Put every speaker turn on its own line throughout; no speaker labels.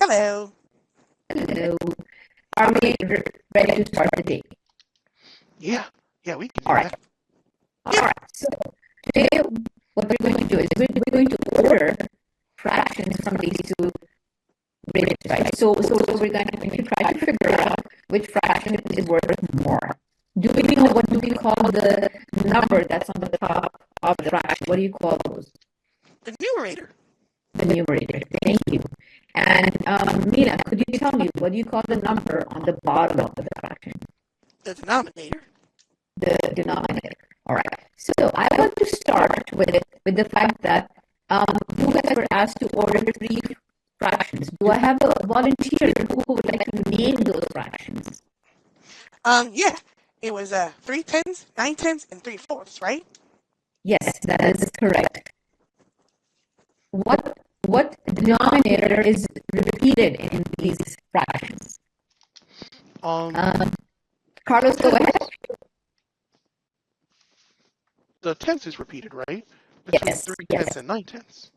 Hello.
Hello. Are we ready to start the day?
Yeah, we can do
All right.
that.
All right. So today, what we're going to do is we're going to order fractions from these two grades, right? So we're going to try to figure out which fraction is worth more. Do we know what do we call the number that's on the top of the fraction? What do you call those?
The numerator.
The numerator. Thank you. And Mina, could you tell me what do you call the number on the bottom of the fraction?
The denominator.
The denominator. All right. So I want to start with the fact that you guys were asked to order three fractions. Do I have a volunteer who would like to name those fractions?
Yeah. It was 3/10, 9/10, and 3/4, right?
Yes, that is correct. What denominator is repeated in these fractions? Carlos, go ahead.
The tenths is repeated, right?
Between yes,
3/10 and 9/10.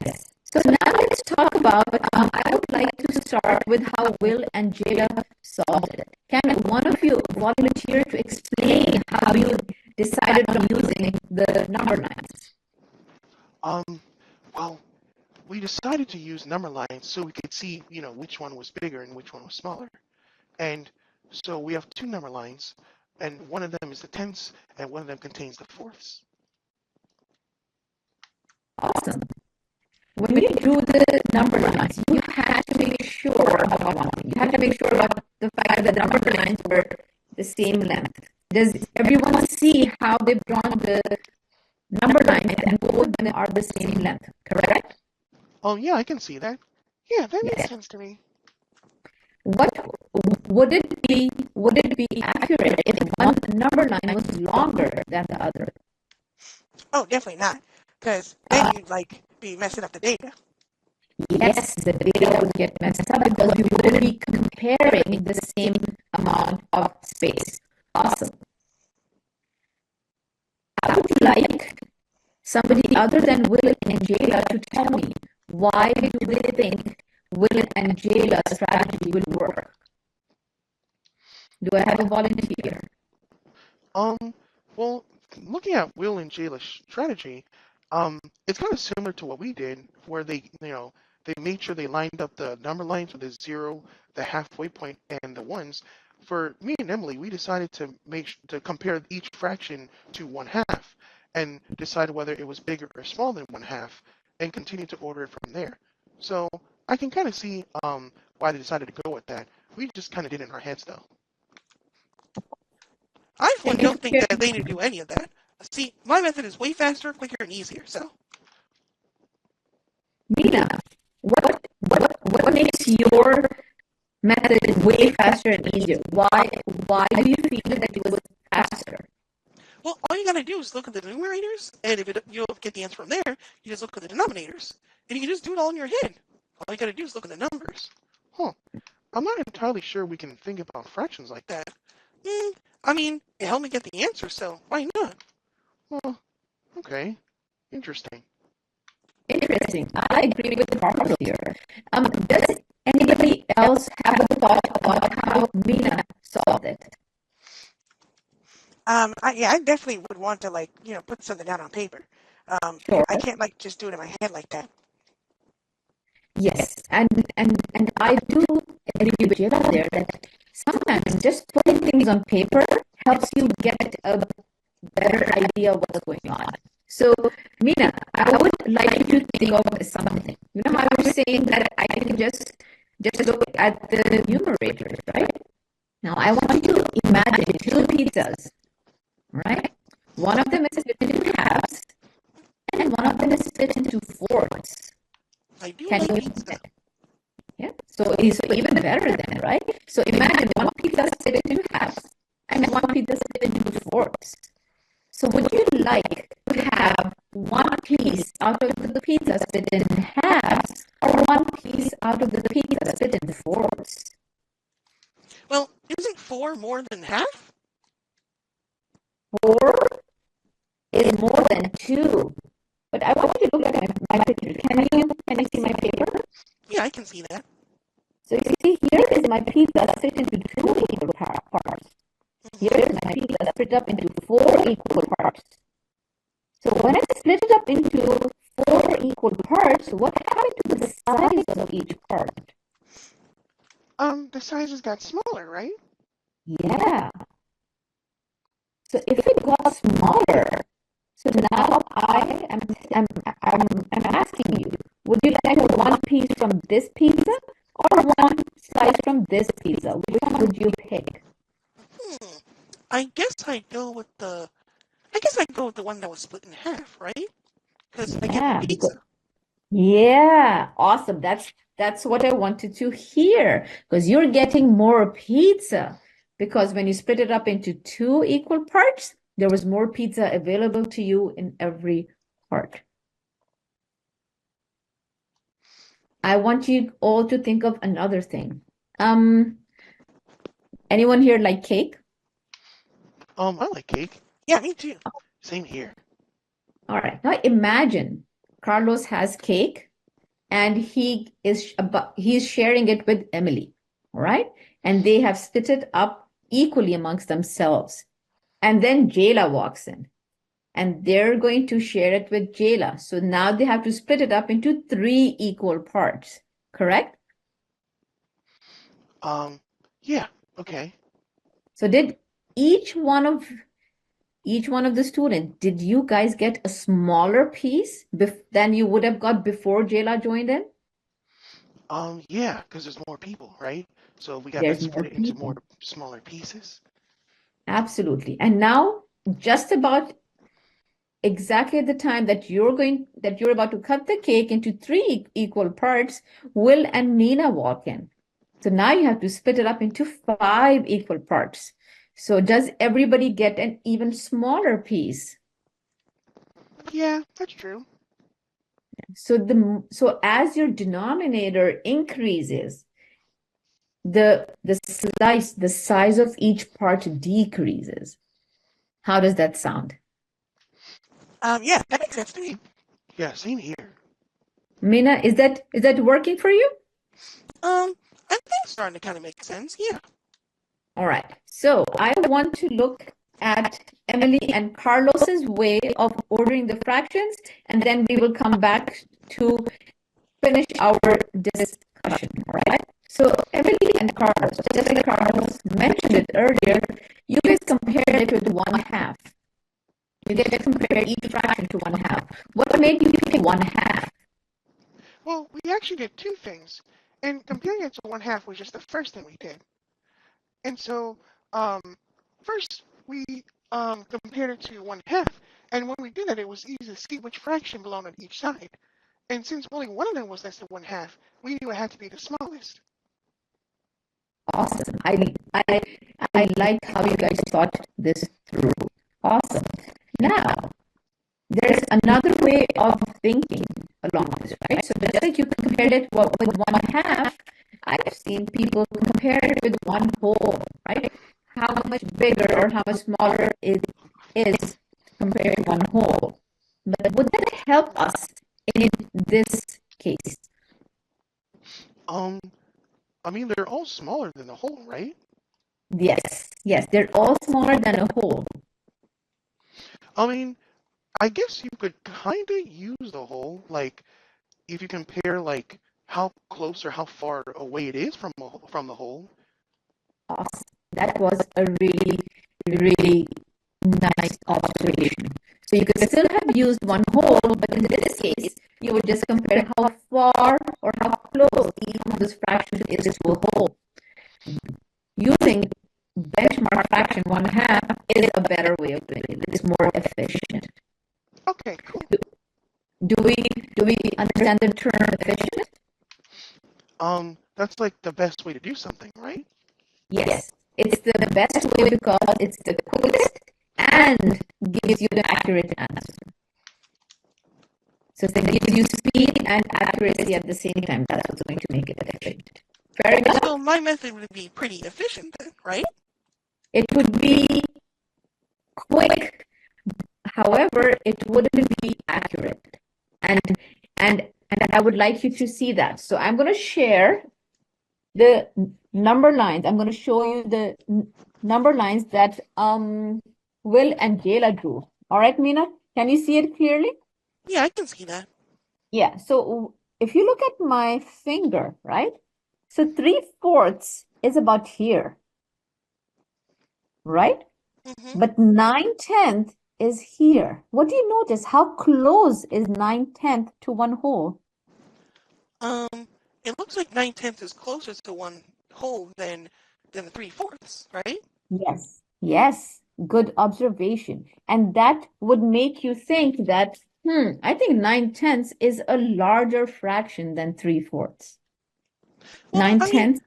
Yes. So now let's talk about, I would like to start with how Will and Jada solved it. Can one of you volunteer to explain how you decided on using the number lines?
Well, we decided to use number lines so we could see, which one was bigger and which one was smaller. And so we have two number lines, and one of them is the tenths, and one of them contains the fourths.
Awesome. When you drew the number lines, you had to make sure about one thing. You had to make sure about the fact that the number lines were the same length. Does everyone see how they've drawn the number lines and both of them are the same length, correct?
Oh, yeah, I can see that. Yeah, that makes sense to me.
What would it be accurate if one number line was longer than the other?
Oh, definitely not. Because then you'd be messing up the data.
Yes, the data would get messed up because you wouldn't be comparing the same amount of space. Awesome. I would like somebody other than Will and Jayla to tell me why do they think Will and Jayla's strategy will work? Do I have a volunteer?
Well, looking at Will and Jayla's strategy, it's kind of similar to what we did, where they made sure they lined up the number lines with the 0, the halfway point, and the ones. For me and Emily, we decided to compare each fraction to 1/2 and decide whether it was bigger or smaller than 1/2, and continue to order it from there. So I can kind of see why they decided to go with that. We just kind of did it in our heads, though.
I don't think that they need to do any of that. See, my method is way faster, quicker, and easier. So,
Mina, what makes your method way faster and easier? Why do you feel that it was faster?
Well, all you gotta do is look at the numerators, and if you don't get the answer from there, you just look at the denominators, and you can just do it all in your head. All you gotta do is look at the numbers.
Huh. I'm not entirely sure we can think about fractions like that.
I mean, it helped me get the answer, so why not?
Well, okay. Interesting.
I agree with Carlos here. Does anybody else have a thought about how Mina solved it?
I definitely would want to put something down on paper.
Sure.
I can't just do it in my head like that.
Yes, and I do agree with you out there that sometimes just putting things on paper helps you get a better idea of what's going on. So, Mina, I would like you to think of something. You know how I was saying that I can just look at the numerators, right? Now, I want you to imagine two pizzas, right? One of them is split into halves, and one of them is split into fourths.
I do
like
pizza.
Yeah, so it's even better then, right? So imagine one pizza split into halves, and one pizza split into fourths. So would you like to have one piece out of the pizza split in halves, or one piece out of the pizza split in fourths?
Well, isn't 4 more than half?
4 is more than 2. But I want you to look at my picture. Can you see my paper?
Yeah, I can see that.
So you see, here is my pizza split into two equal parts. Here is my pizza split up into four equal parts. So when I split it up into four equal parts, what happened to the size of each part?
The sizes got smaller, right?
Yeah. So if it got smaller, so now I'm asking you, would you like one piece from this pizza or one slice from this pizza? Which one would you pick?
I guess I'd go with the one that was split in half, right? Because I get more
Yeah,
pizza.
yeah, awesome. That's what I wanted to hear because you're getting more pizza because when you split it up into two equal parts, there was more pizza available to you in every part. I want you all to think of another thing. Anyone here like cake?
I like cake.
Yeah, me too.
Same here.
All right. Now imagine Carlos has cake and he's sharing it with Emily. All right. And they have split it up equally amongst themselves. And then Jayla walks in and they're going to share it with Jayla. So now they have to split it up into three equal parts, correct?
Yeah, okay.
So did each one of the students, did you guys get a smaller piece than you would have got before Jayla joined in?
Yeah, because there's more people, right? So we got to
There's more
split it into
people.
more smaller pieces.
Absolutely. And now, just about exactly at the time that you're about to cut the cake into three equal parts, Will and Nina walk in. So now you have to split it up into five equal parts. So does everybody get an even smaller piece?
Yeah, that's true.
So as your denominator increases, the size of each part decreases. How does that sound?
Yeah, that makes sense to me.
Yeah, same here.
Mina, is that working for you?
I think it's starting to kind of make sense. Yeah.
All right. So I want to look at Emily and Carlos's way of ordering the fractions, and then we will come back to finish our discussion. All right. So Emily and Carlos, just like Carlos mentioned it earlier, you guys compared it with 1/2. You get to compare each fraction to 1/2. What made you pick 1/2?
Well, we actually did two things, and comparing it to 1/2 was just the first thing we did. And so, first we compared it to 1/2, and when we did that, it was easy to see which fraction belonged on each side. And since only one of them was less than 1/2, we knew it had to be the smallest.
Awesome. I like how you guys thought this through. Awesome. Now, there's another way of thinking along this, right? So just like you compared it with 1/2, I've seen people compare it with 1/2, right? How much bigger or how much smaller it is compared to 1/2. But would that help us in this case?
Um, I mean, they're all smaller than the whole, right?
Yes, they're all smaller than a whole.
I mean, I guess you could kind of use the whole, like, if you compare, like, how close or how far away it is from the whole.
Awesome. That was a really, really nice observation. So you could still have used 1/2, but in this case, you would just compare how far or how close each of those fractions is to a whole. Using benchmark fraction 1/2 is a better way of doing it. It's more efficient.
Okay, cool.
Do we understand the term efficient?
That's like the best way to do something, right?
Yes, it's the best way because it's the quickest and gives you the accurate answer. So it gives you speed and accuracy at the same time. That's what's going to make it efficient. Fair enough?
So my method would be pretty efficient then, right?
It would be quick, however, it wouldn't be accurate. And I would like you to see that. So I'm going to share the number lines. I'm going to show you the number lines that Will and Jayla drew. All right, Mina, can you see it clearly?
Yeah, I can see that.
Yeah, so if you look at my finger, right? So 3/4 is about here, right?
Mm-hmm.
But 9/10 is here. What do you notice? How close is 9/10 to one whole?
It looks like 9/10 is closer to one whole than the 3/4, right?
Yes, yes, good observation. And that would make you think that, I think 9/10 is a larger fraction than 3/4.
Well, I mean,
9/10,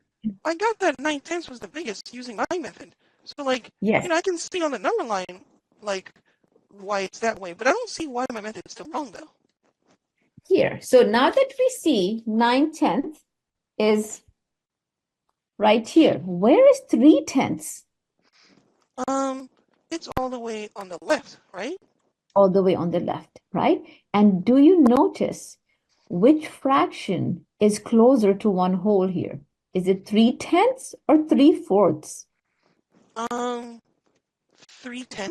I got that 9/10 was the biggest using my method. So, like,
yes,
I can see on the number line, like, why it's that way, but I don't see why my method's still wrong, though.
here. So now that we see 9/10 is right here, where is 3/10?
It's all the way on the left, right?
All the way on the left, right? And do you notice which fraction is closer to one whole here? Is it 3/10 or 3/4?
Um, 3/10?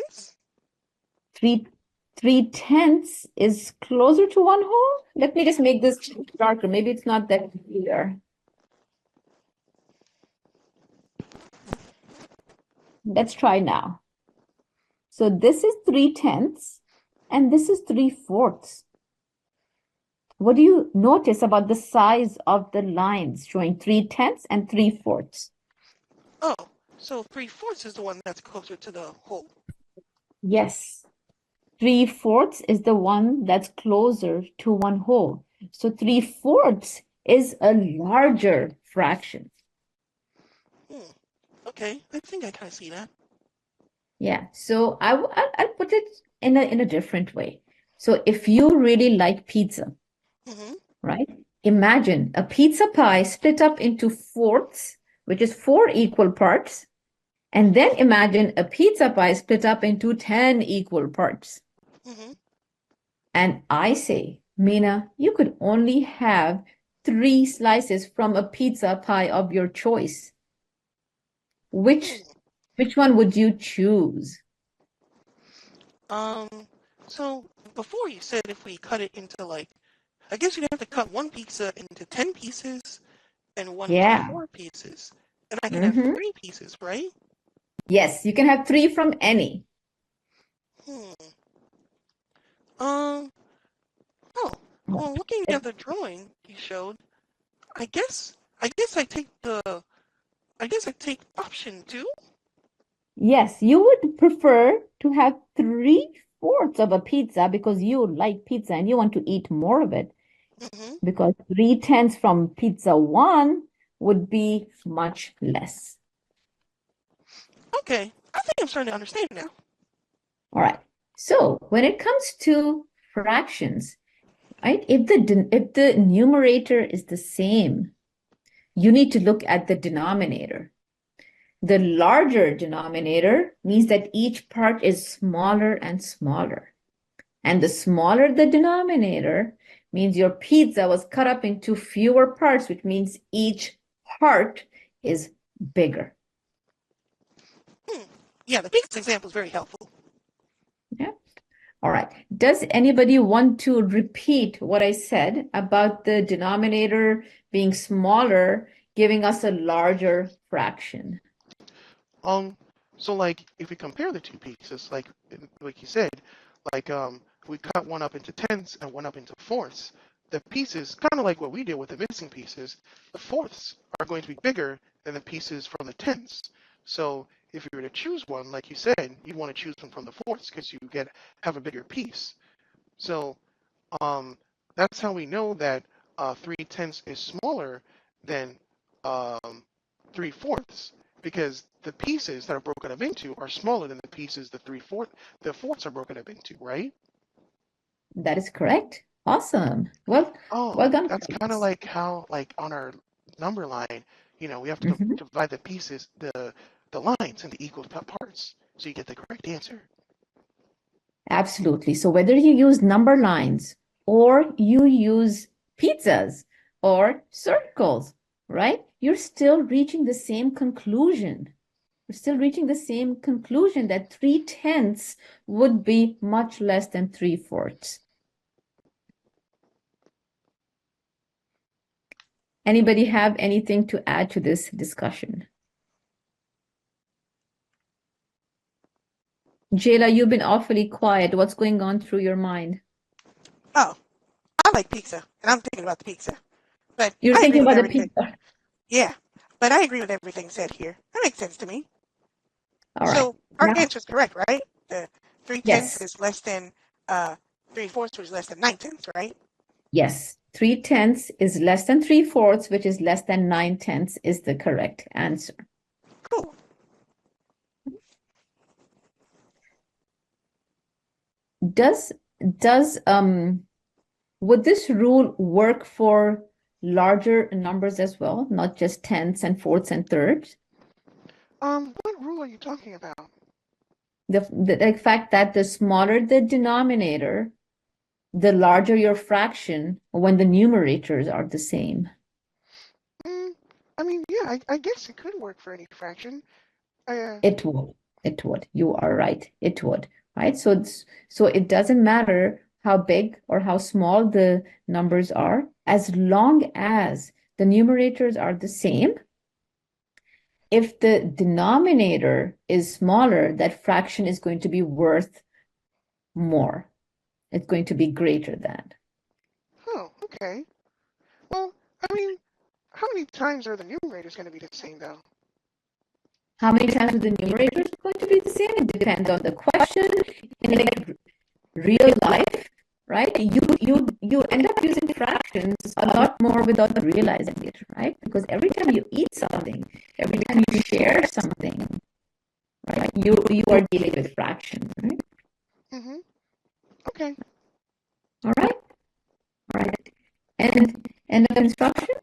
3/10 is closer to one whole? Let me just make this darker. Maybe it's not that clear. Let's try now. So this is 3/10 and this is 3/4. What do you notice about the size of the lines showing 3/10 and 3/4?
Oh, so 3/4 is the one that's closer to the whole.
Yes. 3/4 is the one that's closer to one whole. So 3/4 is a larger fraction.
Okay, I think I kind of see that.
Yeah, so I'll put it in a different way. So if you really like pizza,
Mm-hmm.
right? Imagine a pizza pie split up into fourths, which is 4 equal parts. And then imagine a pizza pie split up into 10 equal parts.
Mm-hmm.
And I say, Mina, you could only have 3 slices from a pizza pie of your choice. Which one would you choose?
Um, so before you said if we cut it into like, I guess you'd have to cut one pizza into 10 pieces and one into
Yeah.
4 pieces. And I can have
Mm-hmm.
3 pieces, right?
Yes, you can have 3 from any.
Hmm. Um, oh, well, looking at the drawing you showed, I guess I take option 2.
Yes, you would prefer to have 3/4 of a pizza because you like pizza and you want to eat more of it.
Mm-hmm.
Because 3/10 from pizza 1 would be much less.
Okay, I think I'm starting to understand now.
All right. So when it comes to fractions, right? If the numerator is the same, you need to look at the denominator. The larger denominator means that each part is smaller and smaller. And the smaller the denominator means your pizza was cut up into fewer parts, which means each part is bigger.
Yeah, the pizza example is very helpful.
Yeah. All right. Does anybody want to repeat what I said about the denominator being smaller, giving us a larger fraction?
So like if we compare the two pieces, like you said, like we cut one up into tenths and one up into fourths. The pieces, kind of like what we did with the missing pieces, the fourths are going to be bigger than the pieces from the tenths. So if you were to choose one, like you said, you want to choose one from the fourths because you have a bigger piece. So that's how we know that 3/10 is smaller than um, 3/4 because the pieces that are broken up into are smaller than the pieces the fourths are broken up into, right?
That is correct. Awesome. Well
Oh,
done,
that's kind of
friends.
like how like on our number line, we have to
Mhm.
divide the pieces, the lines into equal parts, so you get the correct answer.
Absolutely. So whether you use number lines or you use pizzas or circles, right? You're still reaching the same conclusion. We're still reaching the same conclusion that 3/10 would be much less than 3/4. Anybody have anything to add to this discussion? Jayla, you've been awfully quiet. What's going on through your mind?
Oh, I like pizza, and I'm thinking about the pizza. But
You're
I agree
thinking
with
about the
everything.
pizza.
Yeah, but I agree with everything said here. That makes sense to me.
All right.
So our
Now,
answer is correct, right? The 3/10
yes,
is less than 3/4, which is less than 9/10, right?
yes. 3/10 is less than 3/4, which is less than 9/10 is the correct answer.
Cool.
Would this rule work for larger numbers as well, not just tenths and fourths and thirds?
What rule are you talking about?
The fact that the smaller the denominator, the larger your fraction when the numerators are the same.
I mean, yeah, I guess it could work for any fraction.
It would. It would. You are right. It would. Right? So it doesn't matter how big or how small the numbers are, as long as the numerators are the same. If the denominator is smaller, that fraction is going to be worth more. It's going to be greater than.
Oh, okay. Well, I mean, how many times are the numerators going to be the same, though?
How many times are the numerators going to be the same? It depends on the question. In like real life, right? You end up using fractions a lot more without realizing it, right? Because every time you eat something, every time you share something, right? You are dealing with fractions, right?
Mm-hmm. Okay.
All right. All right. And end of instruction?